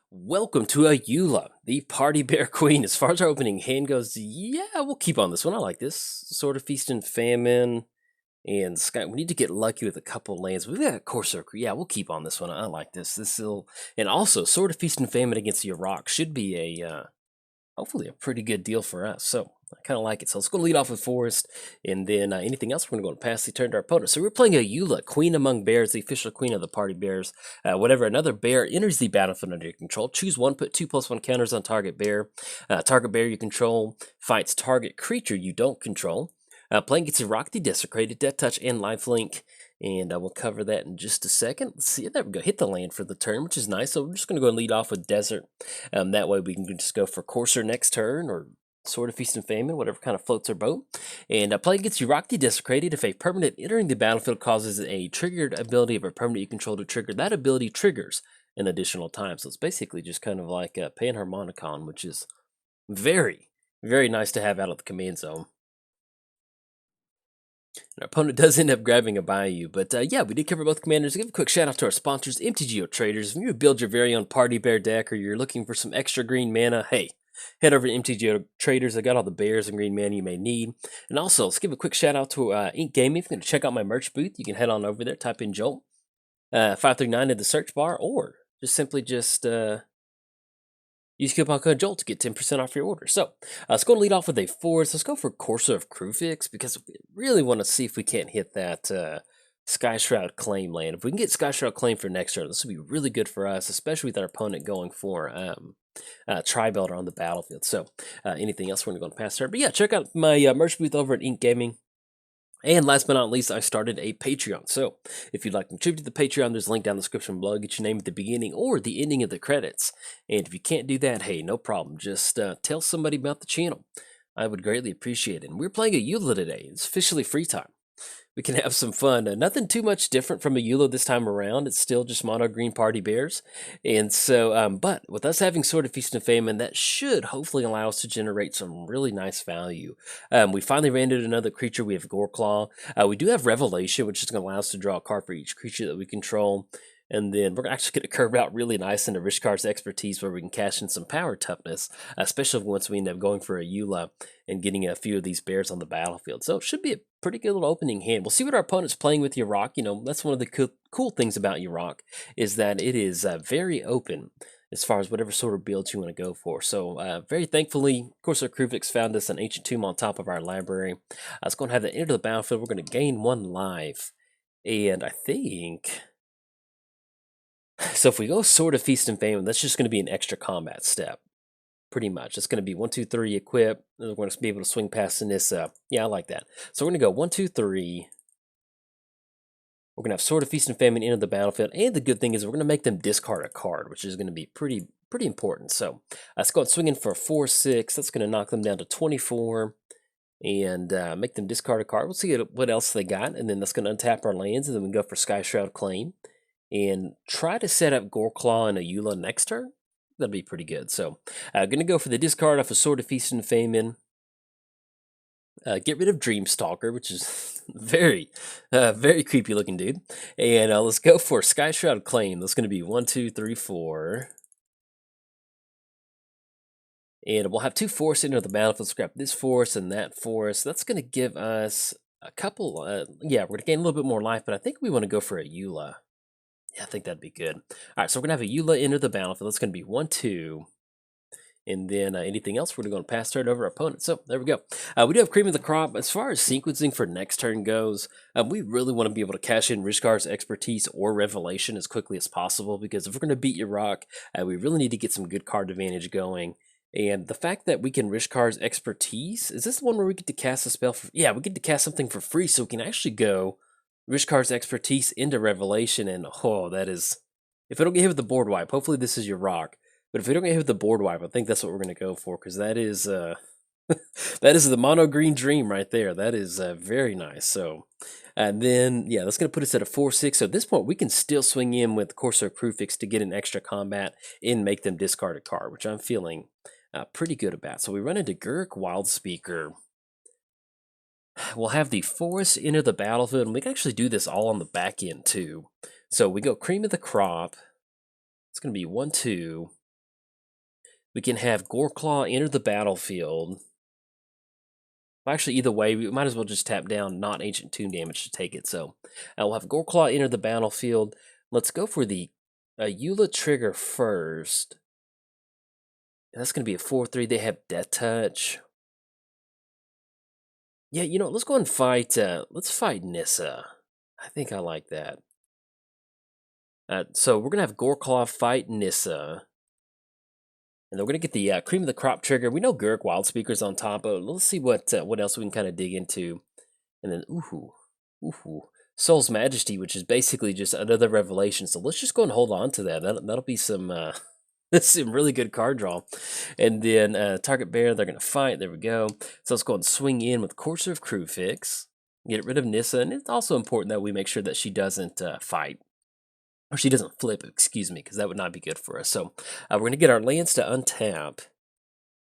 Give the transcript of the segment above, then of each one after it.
Welcome to Ayula, the Party Bear Queen. As far as our opening hand goes, yeah, we'll keep on this one. I like this. Sort of Feast and Famine and Sky. We need to get lucky with a couple lands. We've got Corsair. Yeah, we'll keep on this one. I like this. This will, and also Sort of Feast and Famine against Yarok should be a hopefully a pretty good deal for us. So I kind of like it. So let's go lead off with Forest, and then anything else, we're going to go and pass the turn to our opponent. So we're playing Ayula, Queen Among Bears, the official queen of the Party Bears. Whenever another bear enters the battlefield under your control, choose one, put 2+1 counters on target bear. Target bear you control fights target creature you don't control. Playing gets a Rock the Desecrated, Death Touch, and Lifelink. And we'll cover that in just a second. Let's see. There we go. Hit the land for the turn, which is nice. So we're just going to go and lead off with Desert. That way we can just go for Corsair next turn, or Sword of Feast and Famine, whatever kind of floats our boat. And play gets you Rock the Desecrated. If a permanent entering the battlefield causes a triggered ability of a permanent you control to trigger, that ability triggers an additional time. So it's basically just kind of like Panharmonicon, which is very, very nice to have out of the command zone. Our opponent does end up grabbing a Bayou, but yeah, we did cover both commanders. Give a quick shout out to our sponsors, MTGOTraders. If you build your very own Party Bear deck, or you're looking for some extra green mana, hey, head over to MTGOTraders. I got all the bears and green mana you may need. And also, let's give a quick shout out to Ink Gaming. If you're going to check out my merch booth, you can head on over there, type in Jolt 539 in the search bar, or simply use coupon code JOLT to get 10% off your order. So let's go lead off with a Forest. Let's go for Craterhoof Behemoth because we really want to see if we can't hit that Sky Shroud Claim land. If we can get Sky Shroud Claim for next turn, this would be really good for us, especially with our opponent going for Tri-Belter on the battlefield. So anything else, we're going to go and pass her. But yeah, check out my merch booth over at Ink Gaming. And last but not least, I started a Patreon. So if you'd like to contribute to the Patreon, there's a link down in the description below. Get your name at the beginning or the ending of the credits. And if you can't do that, hey, no problem. Just tell somebody about the channel. I would greatly appreciate it. And we're playing Ayula today. It's officially free time. We can have some fun. Nothing too much different from Ayula this time around. It's still just mono green Party Bears. And so, but with us having Sword of Feast and Famine, that should hopefully allow us to generate some really nice value. We finally ran into another creature. We have Goreclaw. We do have Revelation, which is going to allow us to draw a card for each creature that we control. And then we're actually going to curve out really nice into Rishkar's Expertise, where we can cash in some power toughness, especially once we end up going for Ayula and getting a few of these bears on the battlefield. So it should be a pretty good little opening hand. We'll see what our opponent's playing with Yarok. You know, that's one of the cool things about Yarok, is that it is very open as far as whatever sort of builds you want to go for. So very thankfully, of course, our Kruvix found us an Ancient Tomb on top of our library. It's going to have that enter the battlefield. We're going to gain 1 life. And I think... So if we go Sword of Feast and Famine, that's just going to be an extra combat step. Pretty much. It's going to be 1, 2, 3, equip. We're going to be able to swing past Nissa. Yeah, I like that. So we're going to go 1, 2, 3. We're going to have Sword of Feast and Famine into the battlefield. And the good thing is we're going to make them discard a card, which is going to be pretty important. So let's go and swing in for a 4-6. That's going to knock them down to 24. And make them discard a card. We'll see what else they got. And then that's going to untap our lands. And then we go for Sky Shroud Claim. And try to set up Goreclaw and Ayula next turn. That'll be pretty good. So, going to go for the discard off of Sword of Feast and Famine. Get rid of Dreamstalker, which is very creepy looking dude. And let's go for Sky Shroud Claim. That's going to be 1, 2, 3, 4. And we'll have 2 forests into the battlefield. Scrap this forest and that forest. That's going to give us a couple. Yeah, we're going to gain a little bit more life, but I think we want to go for Ayula. Yeah, I think that'd be good. All right, so we're going to have Ayula enter the battlefield. That's going to be 1, 2. And then anything else, we're going to pass turn over our opponent. So there we go. We do have Cream of the Crop. As far as sequencing for next turn goes, we really want to be able to cash in Rishkar's Expertise or Revelation as quickly as possible, because if we're going to beat Yarok, we really need to get some good card advantage going. And the fact that we can Rishkar's Expertise, is this the one where we get to cast a spell for... Yeah, we get to cast something for free, so we can actually go Rishkar's Expertise into Revelation, and oh, that is... If I don't get hit with the board wipe, hopefully this is Yarok. But if we don't get hit with the board wipe, I think that's what we're going to go for, because that is that is the mono green dream right there. That is very nice. So, and then yeah, that's going to put us at a 4-6. So at this point, we can still swing in with Corsair Craterhoof to get an extra combat and make them discard a card, which I'm feeling pretty good about. So we run into Gurk Wildspeaker. We'll have the forest enter the battlefield, and we can actually do this all on the back end too. So we go Cream of the Crop. It's going to be 1, 2. We can have Goreclaw enter the battlefield. Actually, either way, we might as well just tap down not Ancient Tomb damage to take it. So we'll have Goreclaw enter the battlefield. Let's go for the Ayula trigger first. That's going to be a 4/3. They have Death Touch. Yeah, you know, let's go and fight. Let's fight Nissa. I think I like that. So we're going to have Goreclaw fight Nissa. And then we're going to get the Cream of the Crop trigger. We know Gurk Wild Speaker's on top of it. Let's see what else we can kind of dig into. And then, Soul's Majesty, which is basically just another revelation. So let's just go and hold on to that. That'll be some some really good card draw. And then target bear, they're going to fight. There we go. So let's go and swing in with Courser of Crewfix. Get rid of Nissa. And it's also important that we make sure that she doesn't fight. Or she doesn't flip, excuse me, because that would not be good for us. So we're going to get our lands to untap.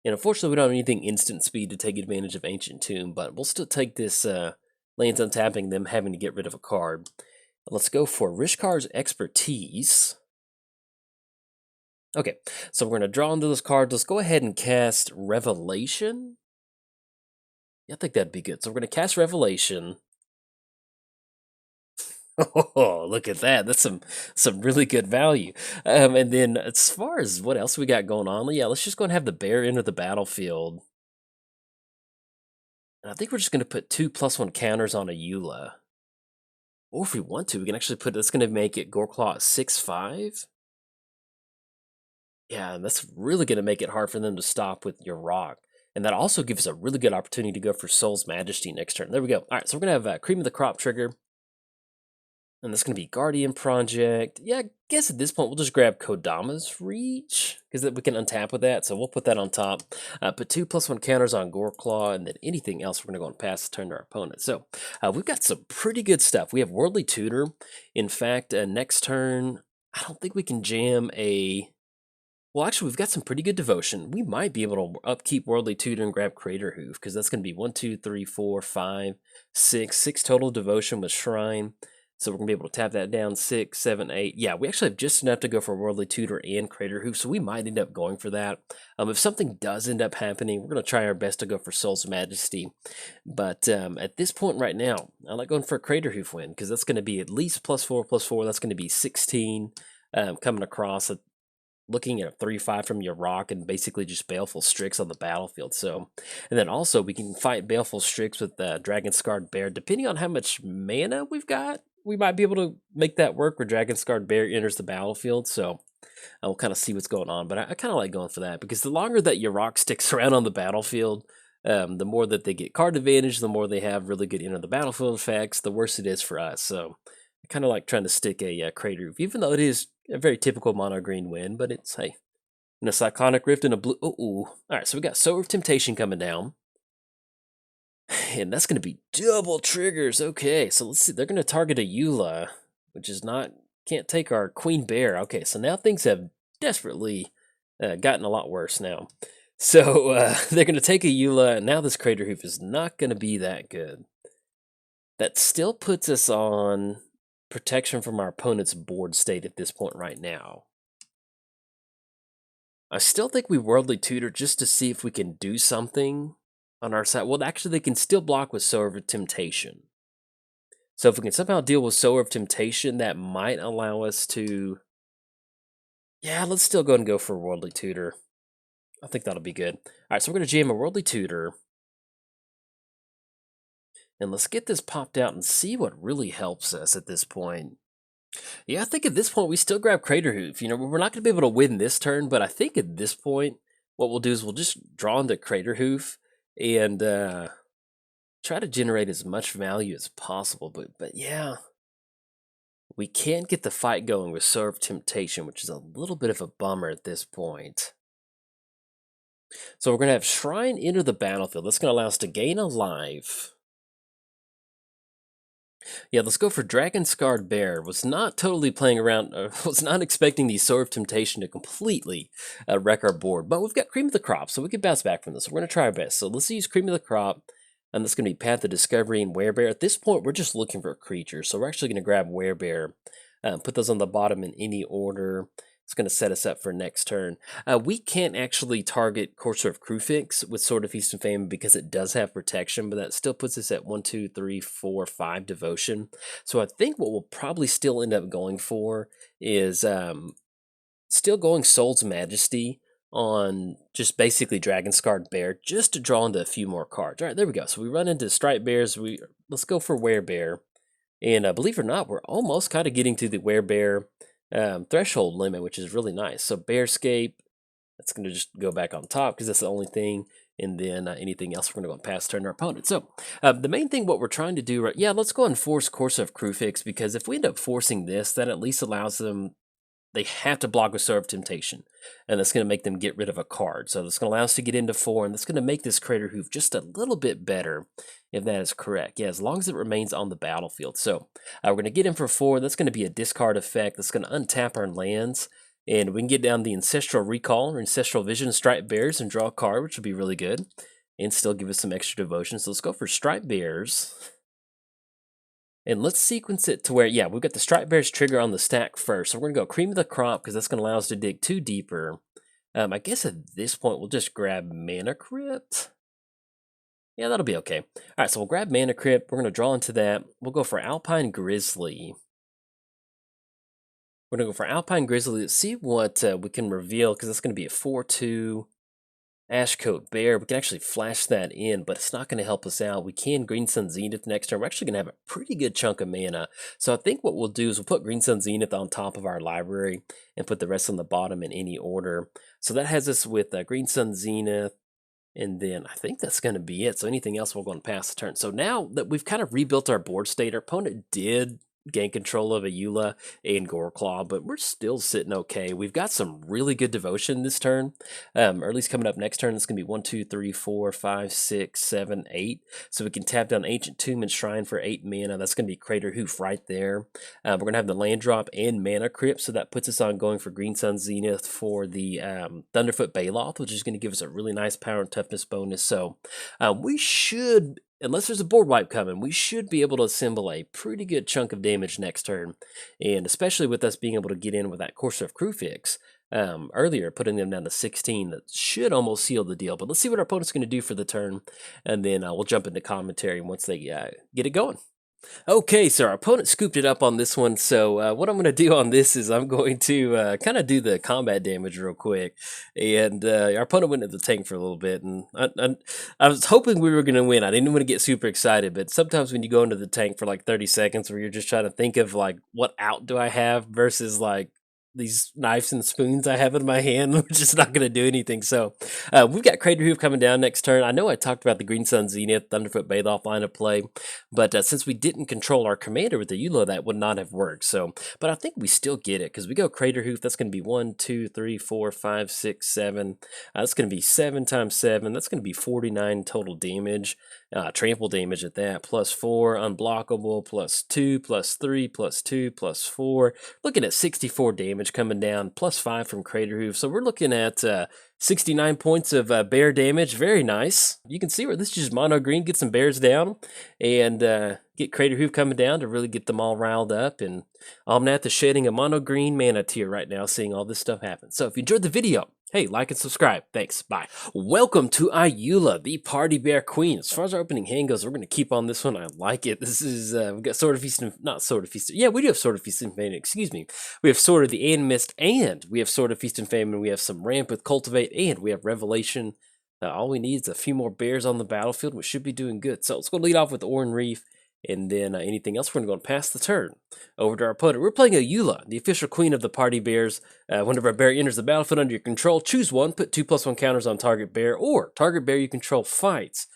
And unfortunately, we don't have anything instant speed to take advantage of Ancient Tomb, but we'll still take this lands untapping, them having to get rid of a card. Let's go for Rishkar's Expertise. Okay, so we're going to draw into those cards. Let's go ahead and cast Revelation. Yeah, I think that'd be good. So we're going to cast Revelation. Oh, look at that. That's some really good value. And then as far as what else we got going on, yeah, let's just go and have the bear enter the battlefield. And I think we're just going to put 2+1 counters on Ayula. Or if we want to, we can actually put, that's going to make it Goreclaw at 6/5. Yeah, and that's really going to make it hard for them to stop with Yarok. And that also gives us a really good opportunity to go for Soul's Majesty next turn. There we go. All right, so we're going to have Cream of the Crop trigger. And that's going to be Guardian Project. Yeah, I guess at this point we'll just grab Kodama's Reach, because we can untap with that. So we'll put that on top. Put 2+1 counters on Goreclaw, and then anything else we're going to go and pass the turn to our opponent. So we've got some pretty good stuff. We have Worldly Tutor. In fact, next turn, I don't think we can jam a... Well, actually, we've got some pretty good devotion. We might be able to upkeep Worldly Tutor and grab Craterhoof, because that's going to be 1, 2, 3, 4, 5, 6 total devotion with Shrine. So we're going to be able to tap that down, 6, 7, 8. Yeah, we actually have just enough to go for Worldly Tutor and Craterhoof, so we might end up going for that. If something does end up happening, we're going to try our best to go for Soul's Majesty. But at this point right now, I like going for a Craterhoof win, because that's going to be at least +4/+4. That's going to be 16 coming across. Looking at a 3/5 from Yarok and basically just Baleful Strix on the battlefield. So, and then also we can fight Baleful Strix with Dragon Scarred Bear. Depending on how much mana we've got, we might be able to make that work where Dragon Scarred Bear enters the battlefield. So we'll kind of see what's going on. But I kind of like going for that, because the longer that Yarok sticks around on the battlefield, the more that they get card advantage, the more they have really good enter the battlefield effects, the worse it is for us. So I kind of like trying to stick a Craterhoof, even though it is a very typical mono green win, but it's, hey, and a Cyclonic Rift and a blue. All right, so we got Sower of Temptation coming down. And that's going to be double triggers. Okay, so let's see. They're going to target Ayula, which is not, can't take our Queen Bear. Okay, so now things have desperately gotten a lot worse now. So they're going to take Ayula, and now this Craterhoof is not going to be that good. That still puts us on protection from our opponent's board state at this point right now. I still think we Worldly Tutor just to see if we can do something on our side. Well, actually, they can still block with Sower of Temptation. So if we can somehow deal with Sower of Temptation, that might allow us to... Yeah, let's still go and go for a Worldly Tutor. I think that'll be good. All right, so we're going to jam a Worldly Tutor. And let's get this popped out and see what really helps us at this point. Yeah, I think at this point we still grab Craterhoof. You know, we're not going to be able to win this turn, but I think at this point what we'll do is we'll just draw into Craterhoof and try to generate as much value as possible. But yeah, we can't get the fight going with Sower of Temptation, which is a little bit of a bummer at this point. So we're going to have Shrine enter the battlefield. That's going to allow us to gain a life. Yeah, let's go for Dragon Scarred Bear. Was not totally playing around, was not expecting the Sower of Temptation to completely wreck our board. But we've got Cream of the Crop, so we can bounce back from this. We're going to try our best. So let's use Cream of the Crop, and that's going to be Path of Discovery and Werebear. At this point, we're just looking for a creature, so we're actually going to grab Werebear, put those on the bottom in any order. It's going to set us up for next turn. We can't actually target Courser of Crucifix with Sword of Feast and Famine because it does have protection, but that still puts us at 1, 2, 3, 4, 5 devotion. So I think what we'll probably still end up going for is still going Soul's Majesty on just basically Dragon Scarred Bear just to draw into a few more cards. All right, there we go. So we run into Striped Bears. Let's go for Werebear. And believe it or not, we're almost kind of getting to the Werebear threshold limit, which is really nice. So Bearscape, that's going to just go back on top because that's the only thing. And then anything else, we're going to go and pass turn our opponent. So the main thing, what we're trying to do, let's go and force Courser of Crucifix, because if we end up forcing this, that at least allows them, they have to block with Sword of Temptation, and that's going to make them get rid of a card. So that's going to allow us to get into 4, and that's going to make this Craterhoof just a little bit better, if that is correct. Yeah, as long as it remains on the battlefield. So we're going to get in for 4. That's going to be a discard effect. That's going to untap our lands, and we can get down the Ancestral Recall or Ancestral Vision, Striped Bears, and draw a card, which would be really good, and still give us some extra devotion. So let's go for Striped Bears. And let's sequence it to where, we've got the Striped Bears trigger on the stack first. So we're going to go Cream of the Crop because that's going to allow us to dig 2 deeper. I guess at this point, we'll just grab Mana Crypt. Yeah, that'll be okay. All right, so we'll grab Mana Crypt. We're going to draw into that. We'll go for Alpine Grizzly. We're going to go for Alpine Grizzly. Let's see what we can reveal, because that's going to be a 4/2. Ashcoat Bear, we can actually flash that in, but it's not going to help us out. We can Green Sun Zenith next turn. We're actually going to have a pretty good chunk of mana. So I think what we'll do is we'll put Green Sun Zenith on top of our library and put the rest on the bottom in any order. So that has us with Green Sun Zenith, and then I think that's going to be it. So anything else, we're going to pass the turn. So now that we've kind of rebuilt our board state, our opponent did gain control of Ayula and Goreclaw, but we're still sitting okay. We've got some really good devotion this turn, or at least coming up next turn. It's going to be 1, 2, 3, 4, 5, 6, 7, 8. So we can tap down Ancient Tomb and Shrine for 8 mana. That's going to be Craterhoof right there. We're going to have the land drop and Mana Crypt, so that puts us on going for Green Sun Zenith for the Thunderfoot Baloth, which is going to give us a really nice power and toughness bonus. So we should, unless there's a board wipe coming, we should be able to assemble a pretty good chunk of damage next turn. And especially with us being able to get in with that Courser of Crucifix earlier, putting them down to 16, that should almost seal the deal. But let's see what our opponent's going to do for the turn, and then we'll jump into commentary once they get it going. Okay, so our opponent scooped it up on this one, so what I'm going to do on this is I'm going to kind of do the combat damage real quick, and our opponent went into the tank for a little bit, and I was hoping we were going to win. I didn't want to get super excited, but sometimes when you go into the tank for like 30 seconds where you're just trying to think of like, what out do I have versus like these knives and spoons I have in my hand, which is not going to do anything. So we've got Craterhoof coming down next turn. I know I talked about the Green Sun Zenith, Thunderfoot Baloth line of play, but since we didn't control our commander with the Ayula, that would not have worked. So, but I think we still get it, because we go Craterhoof. That's going to be 1, 2, 3, 4, 5, 6, 7. That's going to be 7 times 7. That's going to be 49 total damage. Trample damage at that, plus 4, unblockable, plus 2, plus 3, plus 2, plus 4. Looking at 64 damage coming down, plus 5 from Craterhoof. So we're looking at 69 points of bear damage. Very nice. You can see where this is just mono green, get some bears down, and get Craterhoof coming down to really get them all riled up. And I'm at the shedding a mono green mana tier right now, seeing all this stuff happen. So if you enjoyed the video, hey, like and subscribe. Thanks. Bye. Welcome to Ayula, the Party Bear Queen. As far as our opening hand goes, we're going to keep on this one. I like it. This is, we've got Sword of Feast and, not Sword of Feast. Yeah, we do have Sword of Feast and Famine, excuse me. We have Sword of the Animist, and we have Sword of Feast and Famine. We have some Ramp with Cultivate, and we have Revelation. All we need is a few more bears on the battlefield, which should be doing good. So let's go lead off with Oran Reef. And then anything else, we're going to go and pass the turn over to our opponent. We're playing Ayula, the official queen of the party bears. Whenever a bear enters the battlefield under your control, choose one, put 2+1 counters on target bear, or target bear you control fights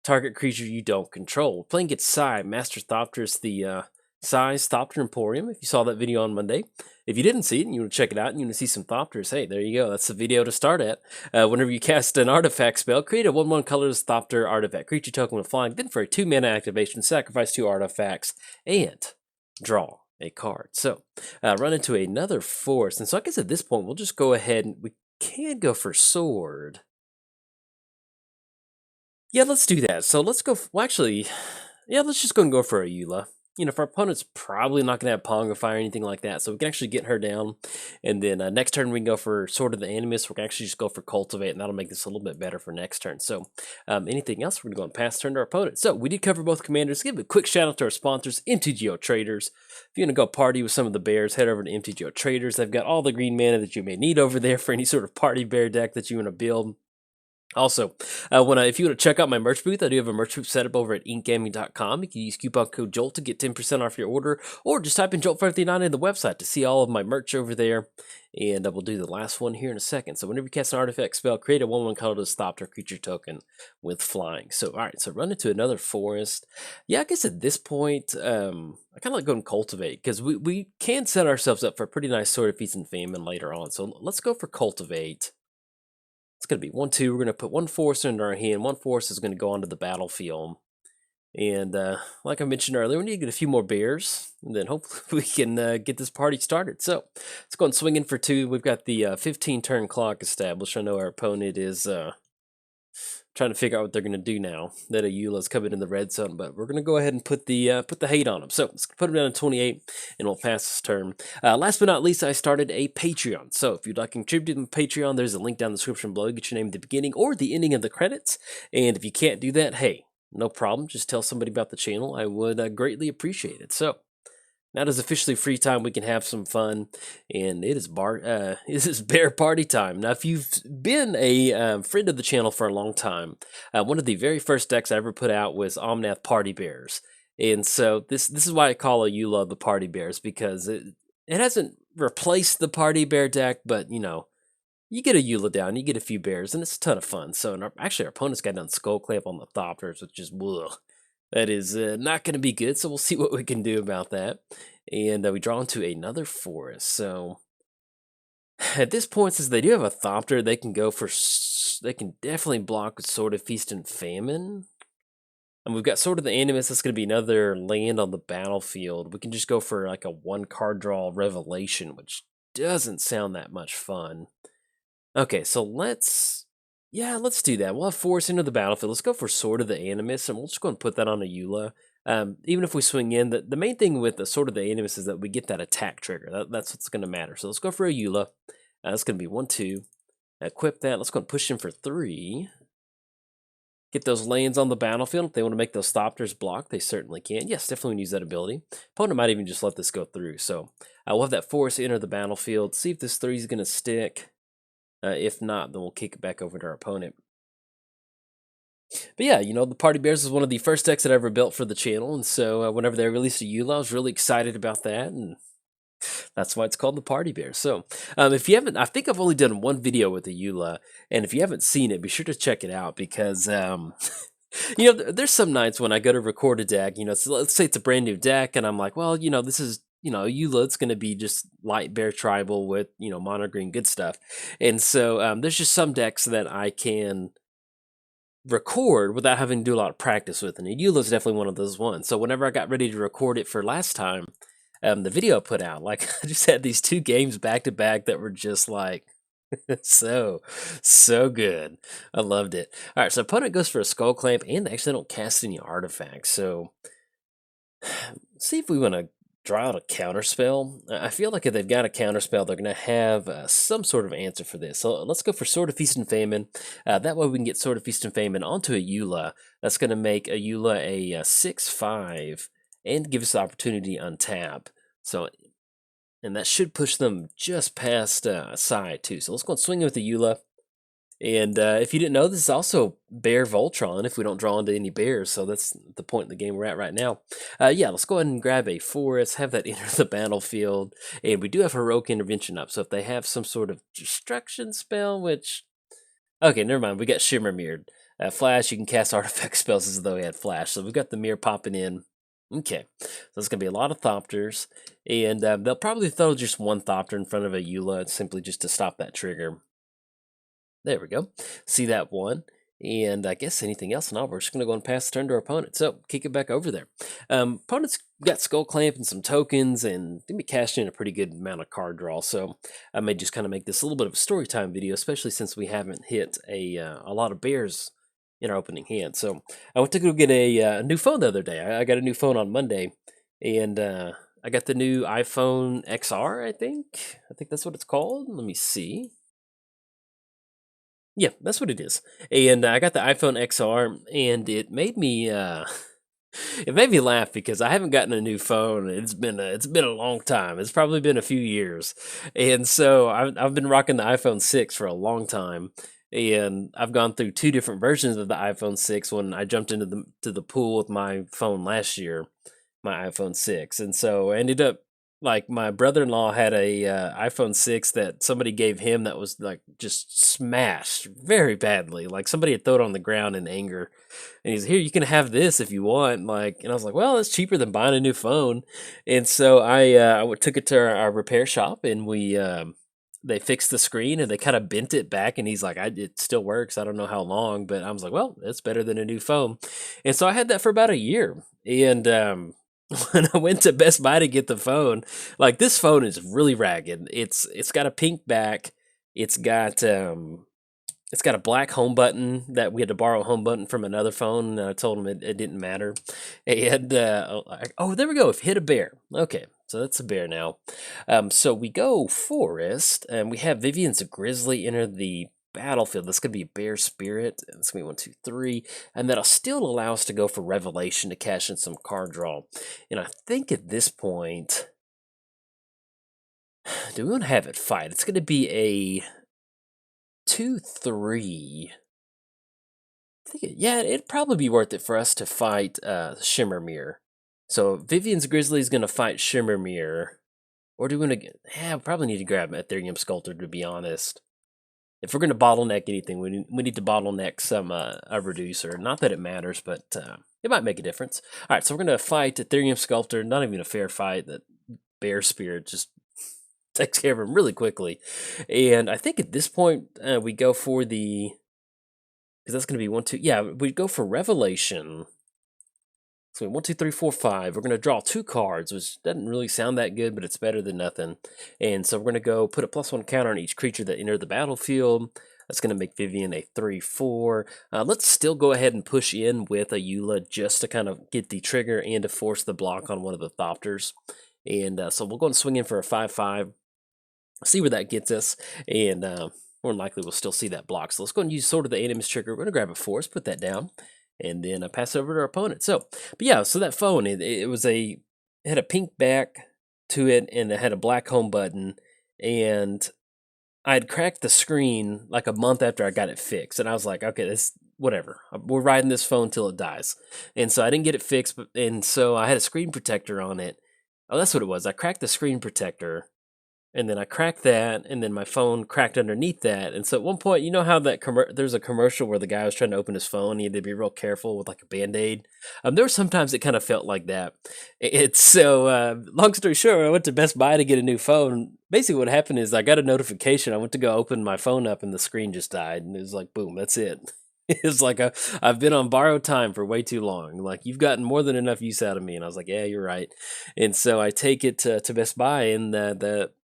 target creature you don't control. We're playing against Sai, Master Thopterus, the Sai's Thopter Emporium, if you saw that video on Monday. If you didn't see it and you want to check it out and you want to see some Thopters, hey, there you go. That's the video to start at. Whenever you cast an artifact spell, create a 1/1 colorless Thopter artifact creature token with flying. Then for a 2-mana activation, sacrifice 2 artifacts and draw a card. So run into another forest. And so I guess at this point, we'll just go ahead and we can go for sword. Yeah, let's do that. So let's go, well actually, yeah, let's just go and go for Ayula. if our opponent's probably not going to have Pong or Fire or anything like that, so we can actually get her down. And then next turn we can go for Sword of the Animus. We can actually just go for Cultivate, and that'll make this a little bit better for next turn. So anything else, we're going to go and pass turn to our opponent. So we did cover both commanders. Give a quick shout out to our sponsors, MTGOTraders. If you want to go party with some of the bears, head over to MTGOTraders. They've got all the green mana that you may need over there for any sort of party bear deck that you want to build. Also, if you want to check out my merch booth, I do have a merch booth set up over at inkgaming.com. You can use coupon code JOLT to get 10% off your order, or just type in JOLT59 in the website to see all of my merch over there. And we'll do the last one here in a second. So whenever you cast an artifact spell, create a 1/1 color to stop our creature token with flying. So, all right, so run into another forest. Yeah, I guess at this point, I kind of like going Cultivate, because we can set ourselves up for a pretty nice Sword of Feast and Famine later on. So let's go for Cultivate. It's going to be 1/2. We're going to put one forest into our hand. One forest is going to go onto the battlefield. And like I mentioned earlier, we need to get a few more bears. And then hopefully we can get this party started. So let's go and swing in for 2. We've got the 15-turn clock established. I know our opponent is trying to figure out what they're going to do now that Ayula's coming in the red zone, but we're going to go ahead and put the hate on them. So let's put them down to 28, and we'll pass this turn. Last but not least, I started a Patreon. So if you'd like to contribute to the Patreon, there's a link down in the description below. Get your name at the beginning or the ending of the credits. And if you can't do that, hey, no problem. Just tell somebody about the channel. I would greatly appreciate it. So now it is officially free time. We can have some fun, and it is bear party time. Now, if you've been a friend of the channel for a long time, one of the very first decks I ever put out was Omnath Party Bears, and so this is why I call Ayula the Party Bears, because it hasn't replaced the Party Bear deck, but you get Ayula down, you get a few bears, and it's a ton of fun. So actually, our opponent's got down Skull Clamp on the Thopters, which is ugh. That is not going to be good, so we'll see what we can do about that. And we draw into another forest. So at this point, since they do have a Thopter, they can go for... They can definitely block with Sword of Feast and Famine. And we've got Sword of the Animus. That's going to be another land on the battlefield. We can just go for like a 1-card draw Revelation, which doesn't sound that much fun. Okay, so let's do that. We'll have force into the battlefield. Let's go for Sword of the Animus, and we'll just go and put that on Ayula. Even if we swing in, the main thing with the Sword of the Animus is that we get that attack trigger. That's what's going to matter. So let's go for Ayula. That's going to be 1/2. Equip that. Let's go and push in for 3. Get those lands on the battlefield. If they want to make those Thopters block, they certainly can. Yes, definitely use that ability. Opponent might even just let this go through. So we'll have that force enter the battlefield. See if this 3 is going to stick. If not, then we'll kick it back over to our opponent. But yeah, the Party Bears is one of the first decks that I ever built for the channel, and so whenever they released Ayula, I was really excited about that, and that's why it's called the Party Bears. So if you haven't, I think I've only done one video with Ayula, and if you haven't seen it, be sure to check it out, because there's some nights when I go to record a deck, let's say it's a brand new deck, and I'm like, well, this is Ayula, it's going to be just light bear tribal with, mono green good stuff. And so there's just some decks that I can record without having to do a lot of practice with. And Ayula's definitely one of those ones. So whenever I got ready to record it for last time, the video I put out, like I just had these 2 games back to back that were just like, so good. I loved it. All right, so opponent goes for a Skull Clamp, and they actually don't cast any artifacts. So let's see if we want to draw out a counterspell. I feel like if they've got a counterspell, they're going to have some sort of answer for this. So let's go for Sword of Feast and Famine. That way we can get Sword of Feast and Famine onto Ayula. That's going to make Ayula a 6/5 and give us the opportunity to untap. So, and that should push them just past side too. So let's go and swing with Ayula. And if you didn't know, this is also Bear Voltron if we don't draw into any bears, so that's the point in the game we're at right now. Yeah, let's go ahead and grab a forest, have that enter the battlefield, and we do have Heroic Intervention up, so if they have some sort of destruction spell, which... Okay, never mind, we got Shimmer Mirrored. Flash, you can cast artifact spells as though we had Flash, so we've got the mirror popping in. Okay, so it's going to be a lot of Thopters, and they'll probably throw just one Thopter in front of Ayula, simply just to stop that trigger. There we go. See that one. And I guess anything else, now we're just going to go and pass the turn to our opponent. So, kick it back over there. Opponent's got Skull Clamp and some tokens, and they be cashing in a pretty good amount of card draw. So, I may just kind of make this a little bit of a story time video, especially since we haven't hit a lot of bears in our opening hand. So, I went to go get a new phone the other day. I got a new phone on Monday, And I got the new iPhone XR, I think. I think that's what it's called. Let me see. Yeah, that's what it is. And I got the iPhone XR, and it made me it made me laugh because I haven't gotten a new phone. It's been a long time. It's probably been a few years, and so I've been rocking the iPhone 6 for a long time. And I've gone through two different versions of the iPhone 6 when I jumped into the pool with my phone last year, my iPhone 6. And so I ended up like my brother-in-law had a iPhone 6 that somebody gave him that was like just smashed very badly. Like somebody had thrown it on the ground in anger. And he's here, you can have this if you want. Like, and I was like, well, it's cheaper than buying a new phone. And so took it to our repair shop, and they fixed the screen and they kind of bent it back. And he's like, it still works. I don't know how long, but I was like, well, it's better than a new phone. And so I had that for about a year. And when I went to Best Buy to get the phone, like this phone is really ragged. It's got a pink back. It's got it's got a black home button that we had to borrow a home button from another phone. And I told him it didn't matter. And oh, there we go. Hit a bear. Okay, so that's a bear now. So we go forest, and we have Vivian's Grizzly enter the battlefield. That's going to be a bear spirit. And it's going to be 1, 2, 3. And that'll still allow us to go for revelation to cash in some card draw. And I think at this point, do we want to have it fight? It's going to be a 2, 3. Yeah, it'd probably be worth it for us to fight Shimmermere. So Vivian's Grizzly is going to fight Shimmermere. Or do we want to we probably need to grab Ethereum Sculptor, to be honest. If we're going to bottleneck anything, we need to bottleneck some a reducer. Not that it matters, but it might make a difference. All right, so we're going to fight Ethereum Sculptor. Not even a fair fight. That Bear Spirit just takes care of him really quickly. And I think at this point, we go for the... Because that's going to be 1, 2... Yeah, we go for Revelation. So 1, 2, 3, 4, 5. We're going to draw 2 cards, which doesn't really sound that good, but it's better than nothing. And so we're going to go put a +1 counter on each creature that entered the battlefield. That's going to make Vivian a 3/4. Let's still go ahead and push in with Ayula just to kind of get the trigger and to force the block on one of the Thopters. And so we'll go and swing in for a 5/5. See where that gets us. And more than likely we'll still see that block. So let's go and use Sword of the Animus trigger. We're going to grab a force, put that down. And then I pass it over to our opponent. So, but yeah, so that phone, it had a pink back to it, and it had a black home button, and I had cracked the screen like a month after I got it fixed, and I was like, okay, this whatever. We're riding this phone till it dies, and so I didn't get it fixed, and so I had a screen protector on it. Oh, that's what it was. I cracked the screen protector. And then I cracked that, and then my phone cracked underneath that. And so at one point, you know how that there's a commercial where the guy was trying to open his phone, he had to be real careful with like a Band-Aid. There were sometimes it kind of felt like that. It's so, long story short, I went to Best Buy to get a new phone. Basically what happened is I got a notification. I went to go open my phone up, and the screen just died. And it was like, boom, that's it. It's like I've been on borrowed time for way too long. Like, you've gotten more than enough use out of me. And I was like, yeah, you're right. And so I take it to Best Buy, and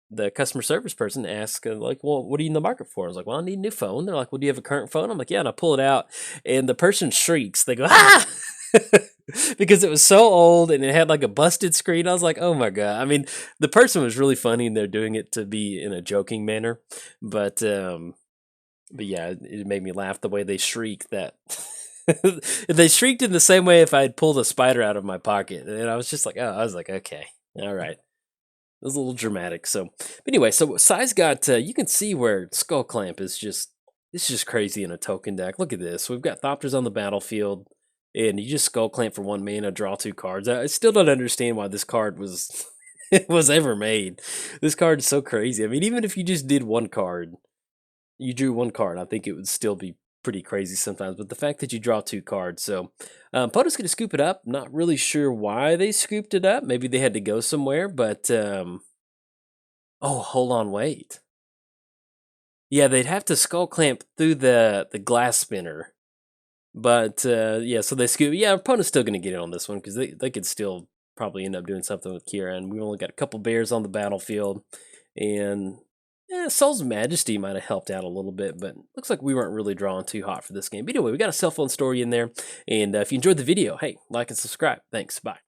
the customer service person asks, like, well, what are you in the market for? I was like, well, I need a new phone. They're like, well, do you have a current phone? I'm like, yeah, and I pull it out, and the person shrieks. They go, ah! Because it was so old, and it had like a busted screen. I was like, oh my God. I mean, the person was really funny, and they're doing it to be in a joking manner. But yeah, it made me laugh the way they shriek that. They shrieked in the same way if I had pulled a spider out of my pocket. And I was just like, oh, I was like, okay, all right. It was a little dramatic. So, but anyway, so Sai's got, you can see where Skull Clamp is just, it's just crazy in a token deck. Look at this. We've got Thopters on the battlefield, and you just Skull Clamp for 1 mana, draw 2 cards. I still don't understand why this card was was ever made. This card is so crazy. I mean, even if you just did 1 card, you drew 1 card, I think it would still be pretty crazy sometimes. But the fact that you draw 2 cards, so opponent's gonna scoop it up. Not really sure why they scooped it up. Maybe they had to go somewhere, but oh, hold on, wait. Yeah, they'd have to Skull Clamp through the glass spinner. But yeah, so they scoop. Yeah, opponent's still gonna get in on this one because they could still probably end up doing something with Kira. And we only got a couple bears on the battlefield, and Soul's Majesty might have helped out a little bit, but looks like we weren't really drawing too hot for this game. But anyway, we got a cell phone story in there, and if you enjoyed the video, hey, like and subscribe. Thanks, bye.